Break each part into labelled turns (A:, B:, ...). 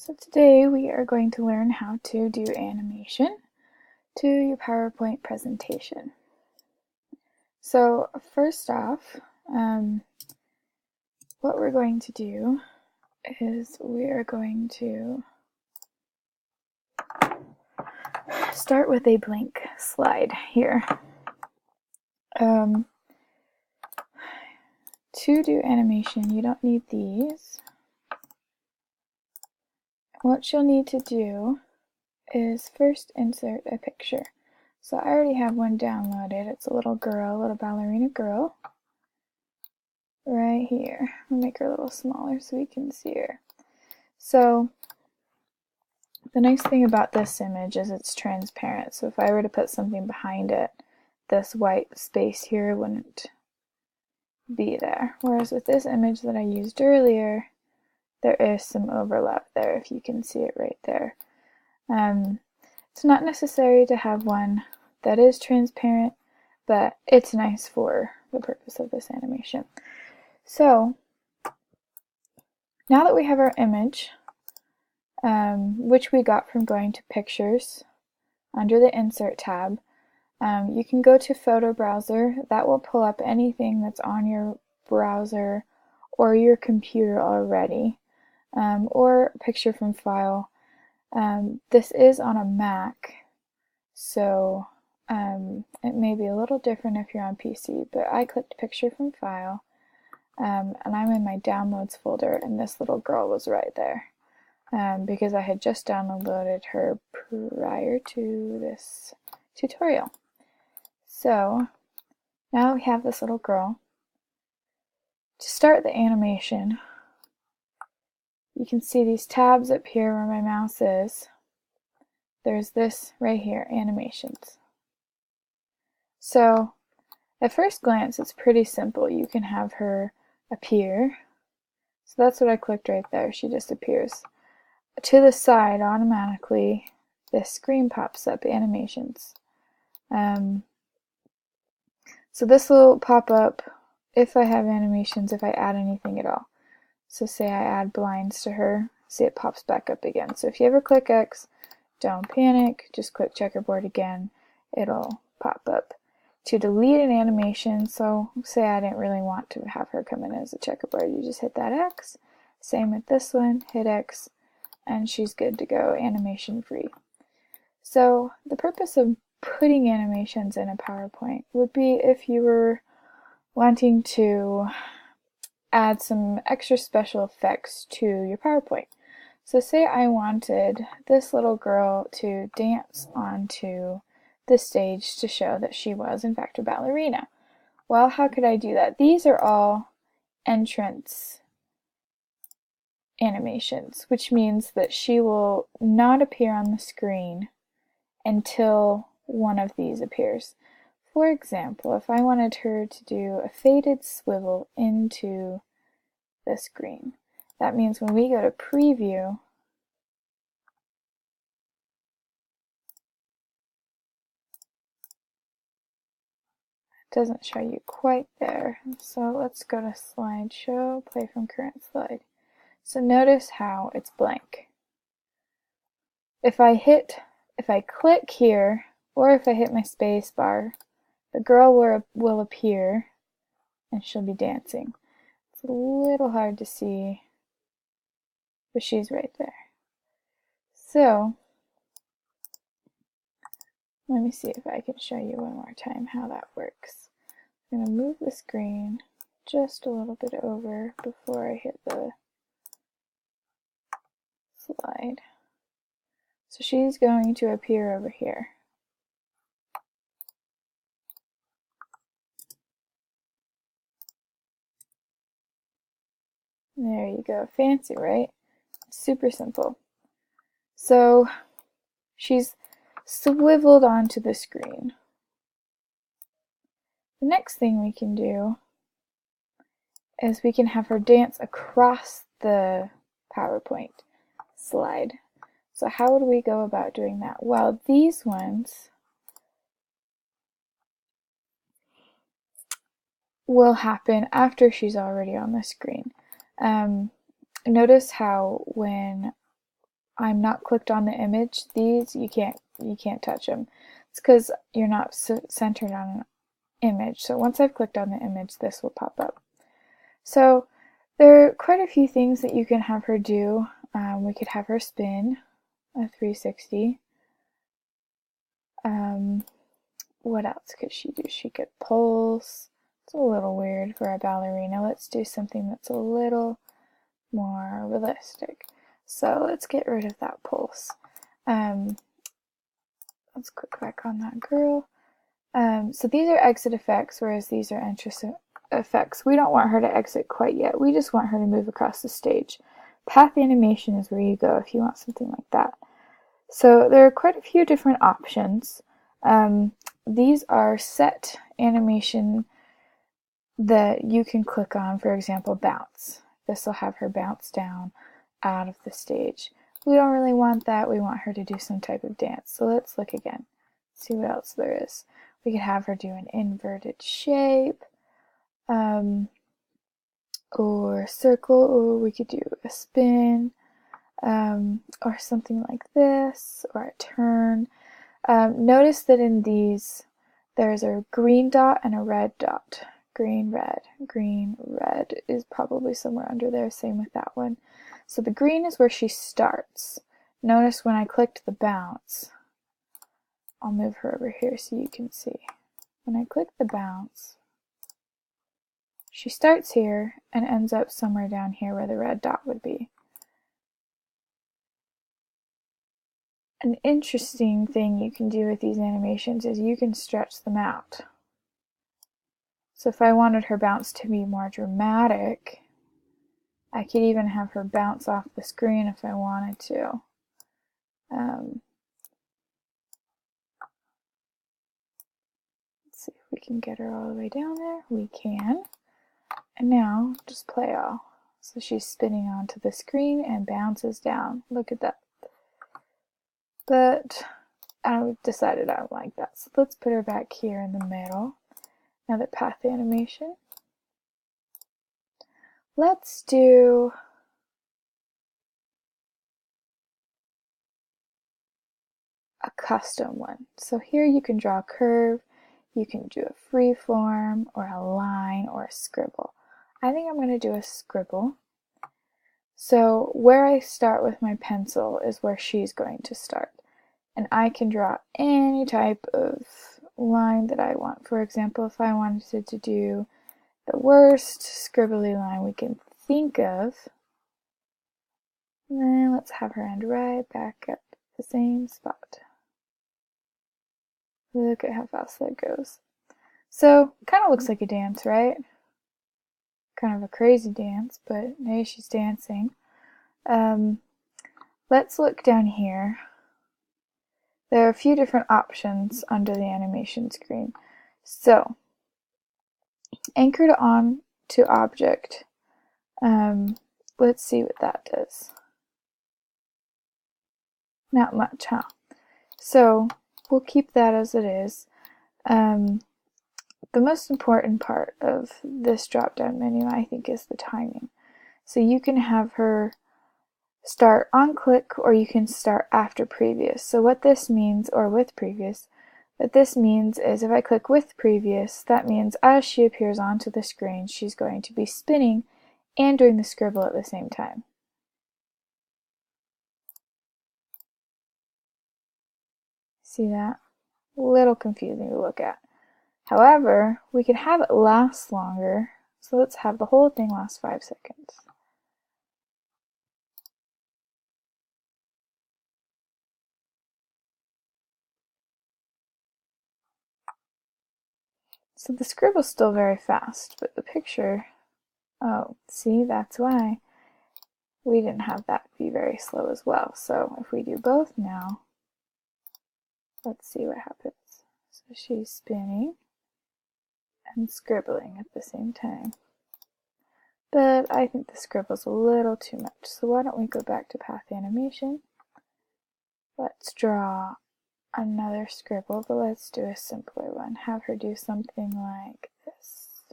A: So today we are going to learn how to do animation to your PowerPoint presentation. So first off, what we're going to do is we are going to start with a blank slide here. To do animation, you don't need these. What you'll need to do is first insert a picture. So I already have one downloaded. It's a little girl, a little ballerina girl, right here. I'll make her a little smaller so we can see her. So the nice thing about this image is it's transparent. So if I were to put something behind it, this white space here wouldn't be there. Whereas with this image that I used earlier, there is some overlap there, if you can see it right there. It's not necessary to have one that is transparent, but it's nice for the purpose of this animation. So now that we have our image, which we got from going to Pictures under the Insert tab, you can go to Photo Browser. That will pull up anything that's on your browser or your computer already, or Picture from File. This is on a Mac, so it may be a little different if you're on PC, but I clicked Picture from File, and I'm in my Downloads folder, and this little girl was right there, because I had just downloaded her prior to this tutorial. So now we have this little girl. To start the animation, you can see these tabs up here where my mouse is. There's this right here, Animations. So at first glance, it's pretty simple. You can have her appear. So that's what I clicked right there. She just appears. To the side, automatically, this screen pops up, Animations. So this will pop up if I have animations, if I add anything at all. So say I add blinds to her, see it pops back up again. So if you ever click X, don't panic, just click checkerboard again, it'll pop up. To delete an animation, so say I didn't really want to have her come in as a checkerboard, you just hit that X. Same with this one, hit X, and she's good to go, animation free. So the purpose of putting animations in a PowerPoint would be if you were wanting to add some extra special effects to your PowerPoint. So say I wanted this little girl to dance onto the stage to show that she was in fact a ballerina. Well, how could I do that? These are all entrance animations, which means that she will not appear on the screen until one of these appears. For example, if I wanted her to do a faded swivel into the screen, that means when we go to preview, it doesn't show you quite there. So let's go to slideshow, play from current slide. So notice how it's blank. If I click here, or if I hit my space bar, the girl will appear and she'll be dancing. It's a little hard to see, but she's right there. So let me see if I can show you one more time how that works. I'm going to move the screen just a little bit over before I hit the slide. So she's going to appear over here. There you go. Fancy, right? Super simple. So she's swiveled onto the screen. The next thing we can do is we can have her dance across the PowerPoint slide. So how would we go about doing that? Well, these ones will happen after she's already on the screen. Notice how when I'm not clicked on the image, these you can't touch them. It's because you're not centered on an image. So once I've clicked on the image, this will pop up. So there are quite a few things that you can have her do. We could have her spin a 360. What else could she do? She could pulse. It's a little weird for a ballerina. Let's do something that's a little more realistic. So let's get rid of that pulse. Let's click back on that girl. So these are exit effects, whereas these are entrance effects. We don't want her to exit quite yet. We just want her to move across the stage. Path animation is where you go if you want something like that. So there are quite a few different options. These are set animation that you can click on. For example, bounce. This will have her bounce down out of the stage. We don't really want that. We want her to do some type of dance. So let's look again. See what else there is. We could have her do an inverted shape, or circle, or we could do a spin, or something like this, or a turn. Notice that in these, there's a green dot and a red dot. Green, red. Green, red is probably somewhere under there. Same with that one. So the green is where she starts. Notice when I clicked the bounce, I'll move her over here so you can see. When I click the bounce, she starts here and ends up somewhere down here where the red dot would be. An interesting thing you can do with these animations is you can stretch them out. So if I wanted her bounce to be more dramatic, I could even have her bounce off the screen if I wanted to. Let's see if we can get her all the way down there. We can. And now just play all. So she's spinning onto the screen and bounces down. Look at that. But I decided I don't like that. So let's put her back here in the middle. Another path animation. Let's do a custom one. So here you can draw a curve, you can do a free form, or a line, or a scribble. I think I'm going to do a scribble. So where I start with my pencil is where she's going to start. And I can draw any type of line that I want. For example, if I wanted to do the worst scribbly line we can think of, and then let's have her end right back at the same spot. Look at how fast that goes. So, kind of looks like a dance, right? Kind of a crazy dance, but hey, she's dancing. Let's look down here. There are a few different options under the animation screen. So, anchored on to object. Let's see what that does. Not much, huh? So, we'll keep that as it is. The most important part of this drop-down menu, I think, is the timing. So you can have her start on click, or you can start after previous. So what this means, or with previous, what this means is if I click with previous, that means as she appears onto the screen, she's going to be spinning and doing the scribble at the same time. See that? A little confusing to look at. However, we could have it last longer, so let's have the whole thing last 5 seconds. So the scribble's still very fast, but the picture, oh, see, that's why we didn't have that be very slow as well. So if we do both now, let's see what happens. So she's spinning and scribbling at the same time. But I think the scribble's a little too much, so why don't we go back to path animation. Let's draw another scribble, but let's do a simpler one. Have her do something like this.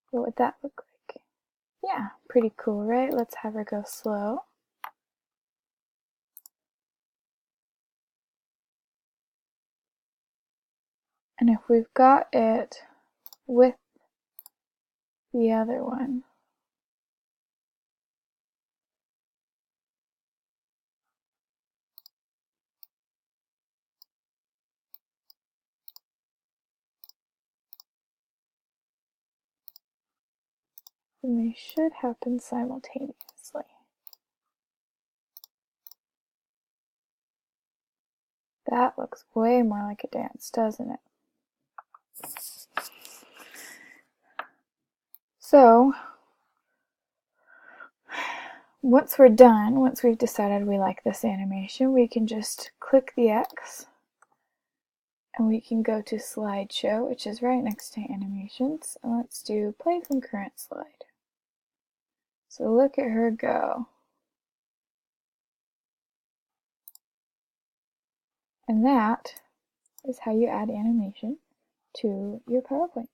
A: What would that look like? Yeah, pretty cool, right? Let's have her go slow. And if we've got it with the other one, then they should happen simultaneously. That looks way more like a dance, doesn't it? So, once we're done, once we've decided we like this animation, we can just click the X and we can go to slideshow, which is right next to animations, and let's do play from current slide. So look at her go. And that is how you add animation to your PowerPoint.